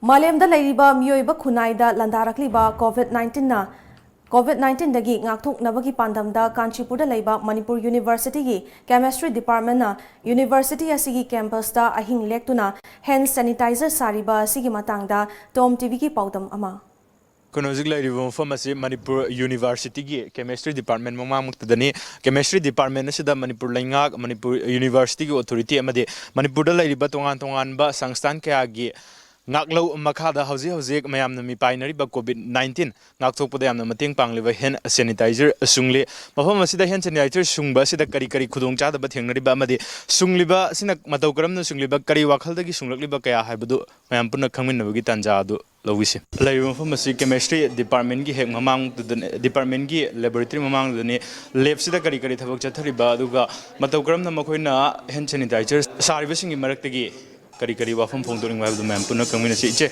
MALEM da LEIRIBA MIOIBA KHUNAI da LANDARAKLIBA COVID-19 na COVID-19 dagi Ngakthoknabagi Pandam da CANCHIPUR da LEIBA Manipur University gi Chemistry Department na University ASIGI campus da AHING LEKTUNA hand Senitizer Sari ba ASIGI matang da TOMTV gi paudam ama. Konozik LEIRIBA mafam Manipur University gi Chemistry Department mamamukta Chemistry Department asida Manipur Laingak Manipur University gi authority amade Manipur da LEIRIBA tongan ba sangstan kaya gi Ngaklo makada hauzi mayam na mi binary ba COVID-19 ngakthokpada yamna mateng pangliba hand sanitizer sungle mafam asida hand sanitizer sungba sida kari khudongcha da ba thengnariba amade sungliba sina matau karamna sungliba kari wakhalda gi sunglakliba kaya haibadu mayam punna khangminnabagi tanja adu lawisi LEIRIBA mafam asi chemistry department gi hek mamang department gi laboratory mamang dane lab sida kari thabak chathariba aduga matau karamna makoina hand sanitizer sariba singi maraktagi kari wafam phongdoring wab the ma'am puna kamina si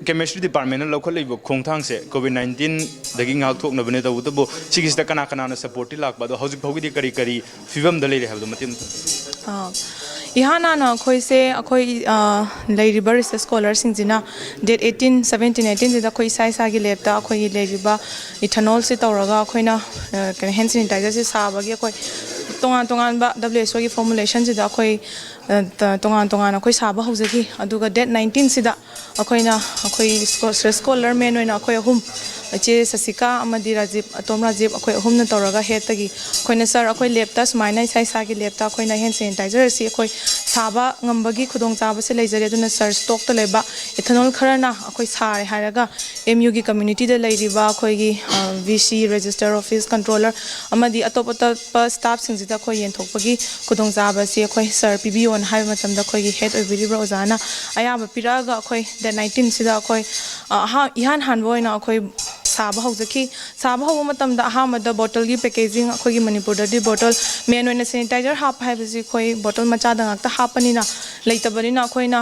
chemistry department local libo khongthang se COVID-19 dagi ngakthoknaba ne tawubo sigista kana na support lak ba do hauzik phogidi kari fivam da leire habdo matim ihana na khoi se akhoi LEIRIBA research scholar singjina date 18 17 18 da khoi sai sa gi lab da akhoi LEIRIBA ethanol se tawraga khoina hand sanitizer se saba gi khoi tongan ba WHO gi formulation se da khoi tongan akhoi saba haujagi aduga date 19 sida akhoina akhoi scholar men oina akhoi ahum che Sasika amadi Rajib Atom Rajib akhoi ahum na tawraga he tagi khoina sir akhoi lab ta sumaina sai sa gi lab ta khoina hand sanitizer si akhoi saba ngambagi khudong chaba se leijare aduna sir stock ta leba ethanol kharana akhoi sare haraga MU gi community da LEIRIBA akhoi gi VC register office controller amadi atop staff singjida akhoi yen thokpagi khudong chaba si akhoi sir PBO on hai matam da akhoi gi head oibiribra ozana ayaba piraga akhoi the 19 sida akhoi ihan hanboina akhoi saba haujaki saba hawa matam da ahamada bottle gi packaging akhoi gi Manipur da di bottle main oina sanitizer hap haibasi khoi bottle macha da ngakta hapani na leitabani na khoi na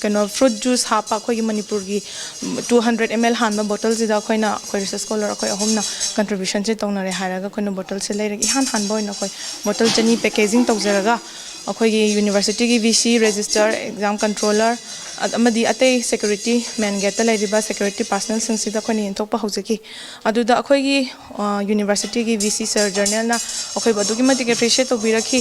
kano fruit juice hapa akhoi gi Manipur gi 200 ml hanba bottle sida khoi na khoi research scholar akhoi ahumna contribution se tongnare haraga khoi na bottle se leiragi han boina khoi bottle chani packaging tawjaraga akhoi gi university gi VC register exam controller amadi atei security main gate LEIRIBA security personnel singsida khoi ni thokpa haujaki aduda akhoi gi university gi VC sir journal na akhoi badugi matik appreciate tobirakhi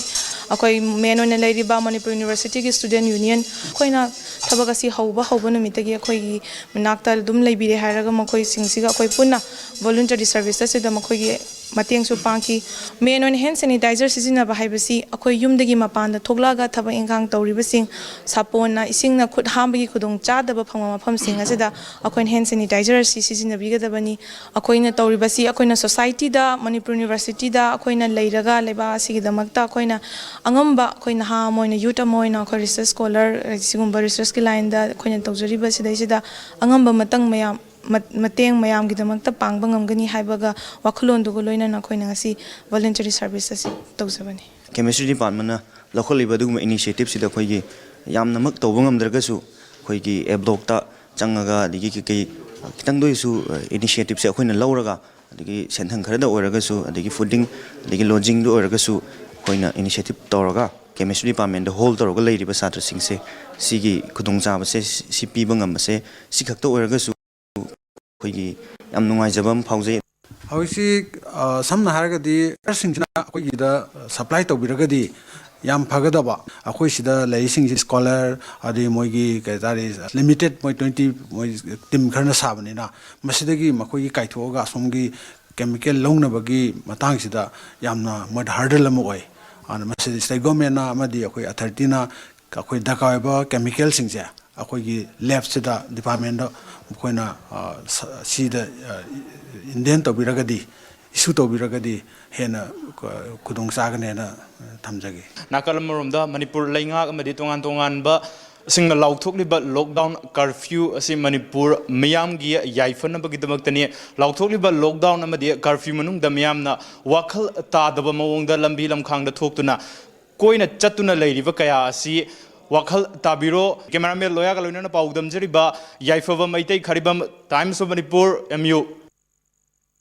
akhoi main on LEIRIBA Manipur University gi student union khoi na thabagasi hauba numitagi akhoi gi manakta dum leibire haraga makhoi singsiga akhoi punna voluntary services se da makhoi gi mateng su pangki main on hand sanitizer sizina ba haibasi akhoi yumdagi mapan da thoklaga thaba ingang tawribasing sapona isingna khut hambagi khudong chadaba phangma mafam sing asida akhoi hand sanitizer si sizina bigadabani akhoi na tawribasi akhoi na society da Manipur University da akhoi na leiraga leba sigi damakta akhoi na angamba akhoi na ha moina youth moina akhoi research scholar sigumba research ki line da akhoi na tawjariba sida angamba matang mayam mateng mayam gi damakta pangba ngamgani haibaga wakhulon dugo loina na khoina ngasi voluntary services tawjabani chemistry department na local LEIBA duguma initiative sida khoi gi yamna mak tawba ngamdragasu khoi gi a block ta changaga digi ki kitang doi su initiative se khoina lawraga digi senthang khara da oragasu digi fooding digi lodging do oragasu khoina initiative tawraga chemistry department the whole tawraga LEIRIBA satra singse sigi khudong cha ba se si pi bangam se si khakta oragasu khoi yam nungai jabam phauze hausi samna haragadi singna khoi da supply tawbiragadi yam phagadaba akhoi sida leising scholar adi moigi kaitari limited moi 20 moi team kharna sabani na masidagi makhoi kaithoga somgi chemical longnabagi matang sida yamna mod hurdle am oi an masidi state government na amadi akhoi authority na akhoi dakaiba chemical singja akhoi gi lab sida department da koina sida indian tawbiragadi issue tawbiragadi hena kudong sagane na thamjagi nakalam da Manipur Laingak amadi tongan ba sing laukthokliba lockdown curfew asi Manipur miyam gi yaifan bagi damaktani laukthokliba lockdown amadi curfew manung da miyam na wakhal ta daba mawong da lambi lamkhang da thoktuna koina chatuna LEIRIBA kaya asi wakhal tabiro cameraman loya ka loina na paudam jariba yaifava maitai kharibam Times of Manipur MU